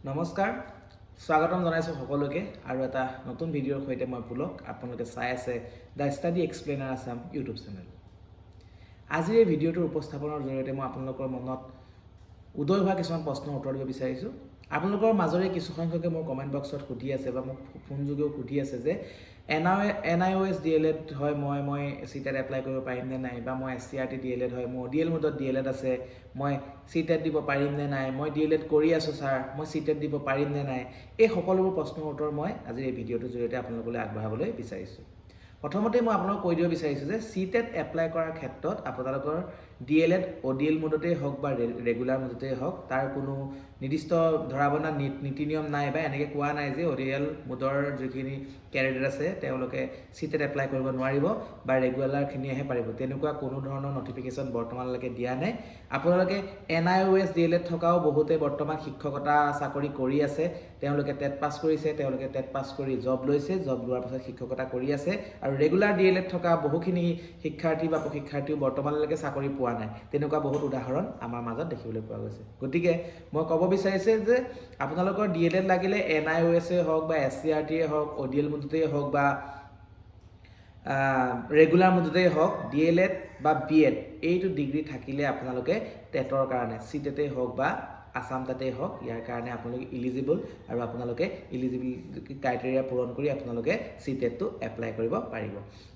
নমস্কাৰ স্বাগতম জনাইছো সকলোকে আৰু এটা নতুন ভিডিঅ'ৰ সৈতে মই পুলক আপোনালোকে চাই আছে দা ষ্টাডি এক্সপ্লেইনাৰ আছাম ইউটিউব চেনেল। আজিৰ এই ভিডিঅ'টোৰ উপস্থাপনৰ জৰিয়তে মই আপোনালোকৰ মনত উদয় হোৱা কিছুমান প্ৰশ্নৰ উত্তৰ দিব বিচাৰিছোঁ। আপোনালোকৰ মাজৰে কিছু সংখ্যকে মোৰ কমেণ্ট বক্সত সুধি আছে বা মোক ফোনযোগেও সুধি আছে যে NIOS DLED হয় মই CTET এপ্লাই কৰিব পাৰিম নে নাই, বা মই SCRT DLED হয় মোৰ ODL মোডত DLED আছে মই CTET দিব পাৰিম নে নাই, মই DLED কৰি আছোঁ ছাৰ মই CTET দিব পাৰিম নে নাই, এই সকলোবোৰ প্ৰশ্নৰ উত্তৰ মই আজিৰ এই ভিডিঅ'টোৰ জৰিয়তে আপোনালোকলৈ আগবঢ়াবলৈ বিচাৰিছোঁ। প্ৰথমতে মই আপোনালোকক কৈ দিব বিচাৰিছোঁ যে CTET এপ্লাই কৰাৰ ক্ষেত্ৰত আপোনালোকৰ DLED ODL মোডতেই হওক বা ৰেগুলাৰ মোডতেই হওক তাৰ কোনো নিৰ্দিষ্ট ধৰাবন্ধা নীতি নিয়ম নাই, বা এনেকৈ কোৱা নাই যে ODL মোডৰ যিখিনি কেণ্ডিডেট আছে তেওঁলোকে CTET এপ্লাই কৰিব নোৱাৰিব বা ৰেগুলাৰখিনিয়েহে পাৰিব, তেনেকুৱা কোনো ধৰণৰ নটিফিকেশ্যন বৰ্তমানলৈকে দিয়া নাই। আপোনালোকে NIOS DLED থকাও বহুতে বৰ্তমান শিক্ষকতা চাকৰি কৰি আছে, তেওঁলোকে টেট পাছ কৰিছে, তেওঁলোকে টেট পাছ কৰি জব লৈছে, জব লোৱাৰ পাছত শিক্ষকতা কৰি আছে, আৰু ৰেগুলাৰ DLED থকা বহুখিনি শিক্ষাৰ্থী বা প্ৰশিক্ষাৰ্থীও বৰ্তমানলৈকে চাকৰি পোৱা নাই, তেনেকুৱা বহুত উদাহৰণ আমাৰ মাজত দেখিবলৈ পোৱা গৈছে। গতিকে মই ক'ব বিচাৰিছোঁ যে আপোনালোকৰ DLED লাগিলে NIOS হওক বা SCRT হওক ODL মোডতেই হওক বা ৰেগুলাৰ মোডতেই হওক DLED বা BEd এইটো ডিগ্ৰী থাকিলে আপোনালোকে টেটৰ কাৰণে CTET হওক বা আছাম টেটেই হওক ইয়াৰ কাৰণে আপোনালোকে ইলিজিবল, আৰু আপোনালোকে ইলিজিবিলিটি ক্ৰাইটেৰিয়া পূৰণ কৰি আপোনালোকে CTETটো এপ্লাই কৰিব পাৰিব।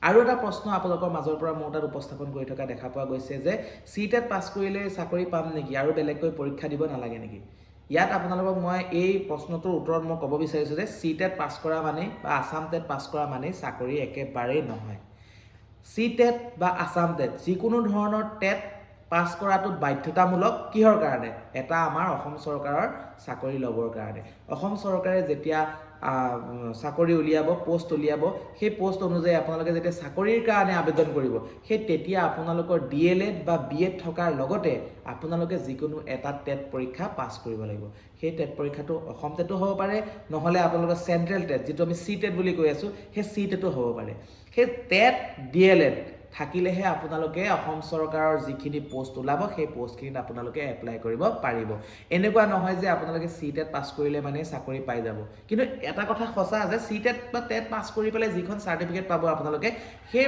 আৰু এটা প্ৰশ্ন আপোনালোকৰ মাজৰ পৰা মোৰ তাত উপস্থাপন কৰি থকা দেখা পোৱা গৈছে যে CTET পাছ কৰিলে চাকৰি পাম নেকি আৰু বেলেগকৈ পৰীক্ষা দিব নালাগে নেকি। ইয়াত আপোনালোকক মই এই প্ৰশ্নটোৰ উত্তৰত মই ক'ব বিচাৰিছোঁ যে CTET পাছ কৰা মানে বা আছাম টেট পাছ কৰা মানে চাকৰি একেবাৰেই নহয়। CTET বা আছাম টেট যিকোনো ধৰণৰ টেট পাছ কৰাটো বাধ্যতামূলক কিহৰ কাৰণে, এটা আমাৰ অসম চৰকাৰৰ চাকৰি ল'বৰ কাৰণে। অসম চৰকাৰে যেতিয়া চাকৰি উলিয়াব, পোষ্ট উলিয়াব, সেই পোষ্ট অনুযায়ী আপোনালোকে যেতিয়া চাকৰিৰ কাৰণে আবেদন কৰিব, সেই তেতিয়া আপোনালোকৰ DLED বা BEd থকাৰ লগতে আপোনালোকে যিকোনো এটা টেট পৰীক্ষা পাছ কৰিব লাগিব। সেই টেট পৰীক্ষাটো অসম টেটো হ'ব পাৰে, নহ'লে আপোনালোকৰ চেণ্ট্ৰেল টেট যিটো আমি CTET বুলি কৈ আছোঁ সেই CTETও হ'ব পাৰে। সেই টেট DLED থাকিলেহে আপোনালোকে অসম চৰকাৰৰ যিখিনি পোষ্ট ওলাব সেই পোষ্টখিনিত আপোনালোকে এপ্লাই কৰিব পাৰিব। এনেকুৱা নহয় যে আপোনালোকে CTET পাছ কৰিলে মানে চাকৰি পাই যাব। কিন্তু এটা কথা সঁচা যে CTET বা টেট পাছ কৰি পেলাই যিখন চাৰ্টিফিকেট পাব আপোনালোকে, সেই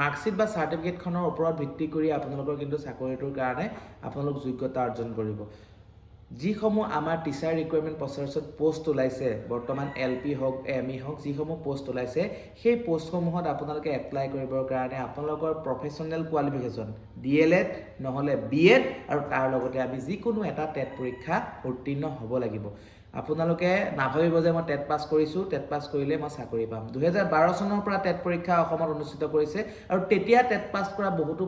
মাৰ্কশ্বিট বা চাৰ্টিফিকেটখনৰ ওপৰত ভিত্তি কৰি আপোনালোকৰ কিন্তু চাকৰিটোৰ কাৰণে আপোনালোক যোগ্যতা অৰ্জন কৰিব। যিসমূহ আমাৰ টিচাৰ ৰিকুৱাৰমেণ্ট প্ৰচেছত পোষ্ট ওলাইছে বৰ্তমান LP হওক ME হওক যিসমূহ পোষ্ট ওলাইছে, সেই পোষ্টসমূহত আপোনালোকে এপ্লাই কৰিবৰ কাৰণে আপোনালোকৰ প্ৰফেশ্যনেল কোৱালিফিকেশ্যন DLED নহ'লে BEd আৰু তাৰ লগতে আমি যিকোনো এটা টেট পৰীক্ষা উত্তীৰ্ণ হ'ব লাগিব। আপোনালোকে নাভাবিব যে মই টেট পাছ কৰিছোঁ, টেট পাছ কৰিলে মই চাকৰি পাম। 2012 চনৰ পৰা টেট পৰীক্ষা অসমত অনুষ্ঠিত কৰিছে, আৰু তেতিয়া টেট পাছ কৰা বহুতো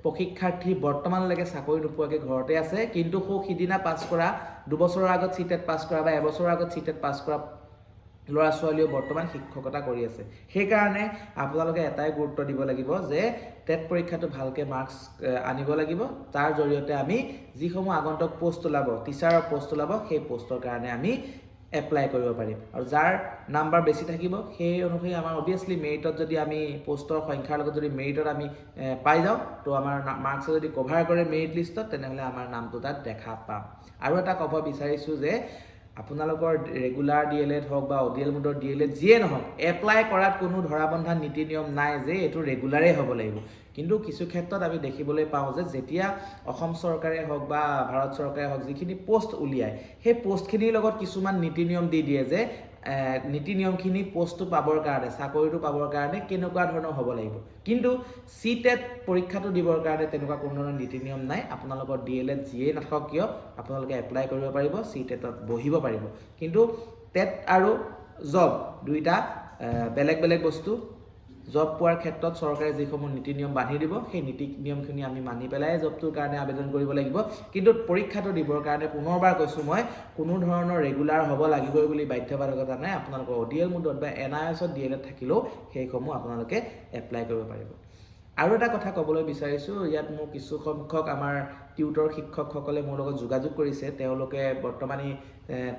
প্ৰশিক্ষাৰ্থী বৰ্তমানলৈকে চাকৰি নোপোৱাকৈ ঘৰতে আছে, কিন্তু সিদিনা পাছ কৰা 2 বছৰৰ আগত CTET পাছ কৰা বা এবছৰৰ আগত CTET পাছ কৰা ল'ৰা ছোৱালীও বৰ্তমান শিক্ষকতা কৰি আছে। সেইকাৰণে আপোনালোকে এটাই গুৰুত্ব দিব লাগিব যে টেট পৰীক্ষাটো ভালকৈ মাৰ্কছ আনিব লাগিব, তাৰ জৰিয়তে আমি যিসমূহ আগন্তুক পোষ্ট ওলাব, টিচাৰৰ পোষ্ট ওলাব, সেই পোষ্টৰ কাৰণে আমি এপ্লাই কৰিব পাৰিম। আৰু যাৰ নাম্বাৰ বেছি থাকিব সেই অনুসৰি আমাৰ অভিয়াছলি মেৰিটত যদি আমি পোষ্টৰ সংখ্যাৰ লগত যদি মেৰিটত আমি পাই যাওঁ, তো আমাৰ মাৰ্কছে যদি কভাৰ কৰে মেৰিট লিষ্টত, তেনেহ'লে আমাৰ নামটো তাত দেখা পাম। আৰু এটা ক'ব বিচাৰিছোঁ যে আপোনালোকৰ ৰেগুলাৰ DLED হওক বা ODL মোডৰ DLED যিয়ে নহওক, এপ্লাই কৰাত কোনো ধৰাবন্ধা নীতি নিয়ম নাই যে এইটো ৰেগুলাৰেই হ'ব লাগিব। কিন্তু কিছু ক্ষেত্ৰত আমি দেখিবলৈ পাওঁ যে যেতিয়া অসম চৰকাৰে হওক বা ভাৰত চৰকাৰে হওক যিখিনি পোষ্ট উলিয়ায়, সেই পোষ্টখিনিৰ লগত কিছুমান নীতি নিয়ম দি দিয়ে যে নীতি নিয়মখিনি পোষ্টটো পাবৰ কাৰণে, চাকৰিটো পাবৰ কাৰণে কেনেকুৱা ধৰণৰ হ'ব লাগিব। কিন্তু CTET পৰীক্ষাটো দিবৰ কাৰণে তেনেকুৱা কোনো ধৰণৰ নীতি নিয়ম নাই। আপোনালোকৰ DLED যিয়েই নাথাকক কিয় আপোনালোকে এপ্লাই কৰিব পাৰিব, CTETত বহিব পাৰিব। কিন্তু টেট আৰু জব দুইটা বেলেগ বেলেগ বস্তু। জব পোৱাৰ ক্ষেত্ৰত চৰকাৰে যিসমূহ নীতি নিয়ম বান্ধি দিব, সেই নীতি নিয়মখিনি আমি মানি পেলাই জবটোৰ কাৰণে আবেদন কৰিব লাগিব। কিন্তু পৰীক্ষাটো দিবৰ কাৰণে পুনৰবাৰ কৈছোঁ মই, কোনো ধৰণৰ ৰেগুলাৰ হ'ব লাগিবই বুলি বাধ্যবাধকতা নাই। আপোনালোকৰ ODL মোডত বা NIOSত DLED থাকিলেও সেইসমূহ আপোনালোকে এপ্লাই কৰিব পাৰিব। আৰু এটা কথা ক'বলৈ বিচাৰিছোঁ, ইয়াত মোৰ কিছু সংখ্যক আমাৰ টিউটৰ শিক্ষকসকলে মোৰ লগত যোগাযোগ কৰিছে, তেওঁলোকে বৰ্তমানে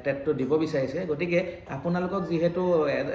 টেটটো দিব বিচাৰিছে। গতিকে আপোনালোকক যিহেতু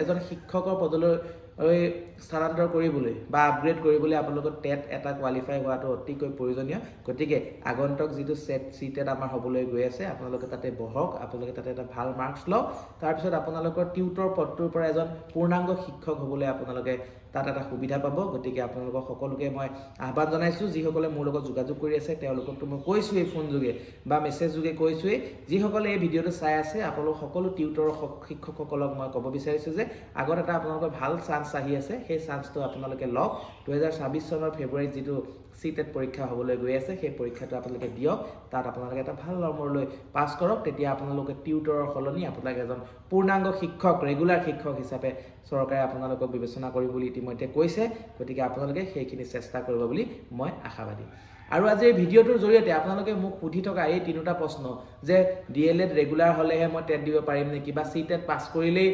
এজন শিক্ষকৰ পদলৈ স্থানান্তৰ কৰিবলৈ বা আপগ্ৰেড কৰিবলৈ আপোনালোকৰ টেট এটা কোৱালিফাই হোৱাটো অতিকৈ প্ৰয়োজনীয় গতিকে আগন্তুক যিটো CTET আমাৰ হ'বলৈ গৈ আছে আপোনালোকে তাতে বহক আপোনালোকে তাতে এটা ভাল মাৰ্কছ লওক তাৰপিছত আপোনালোকৰ টিউটৰ পদটোৰ পৰা এজন পূৰ্ণাংগ শিক্ষক হ'বলৈ আপোনালোকে তাত এটা সুবিধা পাব গতিকে আপোনালোকক সকলোকে মই আহ্বান জনাইছোঁ যিসকলে মোৰ লগত যোগাযোগ কৰি আছে তেওঁলোককতো মই কৈছোঁৱেই ফোন যোগে বা মেছেজ যোগে কৈছোঁৱেই যিসকলে এই ভিডিঅ'টো চাই আছে আপোনালোক সকলো টিউটৰৰ শিক্ষকসকলক মই ক'ব বিচাৰিছোঁ যে আগত এটা আপোনালোকৰ ভাল চান্স আহি আছে সেই চান্সটো আপোনালোকে লওক 2026 চনৰ ফেব্ৰুৱাৰীত যিটো CTET পৰীক্ষা হ'বলৈ গৈ আছে সেই পৰীক্ষাটো আপোনালোকে দিয়ক তাত আপোনালোকে এটা ভাল নম্বৰ লৈ পাছ কৰক তেতিয়া আপোনালোকে টিউটৰৰ সলনি আপোনাক এজন পূৰ্ণাংগ শিক্ষক ৰেগুলাৰ শিক্ষক হিচাপে চৰকাৰে আপোনালোকক বিবেচনা কৰিব বুলি ইতিমধ্যে কৈছে গতিকে আপোনালোকে সেইখিনি চেষ্টা কৰিব বুলি মই আশাবাদী আৰু আজি এই ভিডিঅ'টোৰ জৰিয়তে আপোনালোকে মোক সুধি থকা এই তিনিটা প্ৰশ্ন যে DLED ৰেগুলাৰ হ'লেহে মই টেট দিব পাৰিম নেকি বা CTET পাছ কৰিলেই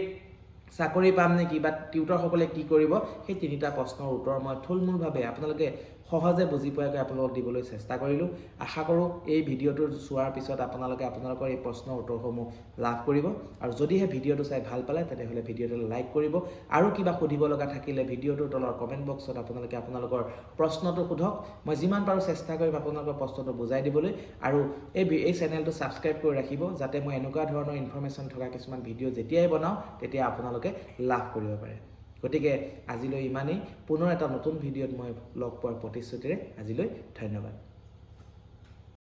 চাকৰি পাম নেকি বা টিউটৰসকলে কি কৰিব সেই তিনিটা প্ৰশ্নৰ উত্তৰ মই থুলমূলভাৱে আপোনালোকে সহজে বুজি পোৱাকৈ আপোনালোকক দিবলৈ চেষ্টা কৰিলোঁ আশা কৰোঁ এই ভিডিঅ'টো চোৱাৰ পিছত আপোনালোকে আপোনালোকৰ এই প্ৰশ্নৰ উত্তৰসমূহ লাভ কৰিব আৰু যদিহে ভিডিঅ'টো চাই ভাল পালে তেনেহ'লে ভিডিঅ'টো লাইক কৰিব আৰু কিবা সুধিব লগা থাকিলে ভিডিঅ'টোৰ তলৰ কমেণ্ট বক্সত আপোনালোকে আপোনালোকৰ প্ৰশ্নটো সোধক মই যিমান পাৰোঁ চেষ্টা কৰিম আপোনালোকৰ প্ৰশ্নটো বুজাই দিবলৈ আৰু এই চেনেলটো ছাবস্ক্ৰাইব কৰি ৰাখিব যাতে মই এনেকুৱা ধৰণৰ ইনফৰমেশ্যন থকা কিছুমান ভিডিঅ' যেতিয়াই বনাওঁ তেতিয়া আপোনালোকে লাভ কৰিব পাৰে গতিকে আজিলৈ ইমানেই পুনৰ এটা নতুন ভিডিঅ'ত মই লগ পোৱাৰ প্ৰতিশ্ৰুতিৰে আজিলৈ ধন্যবাদ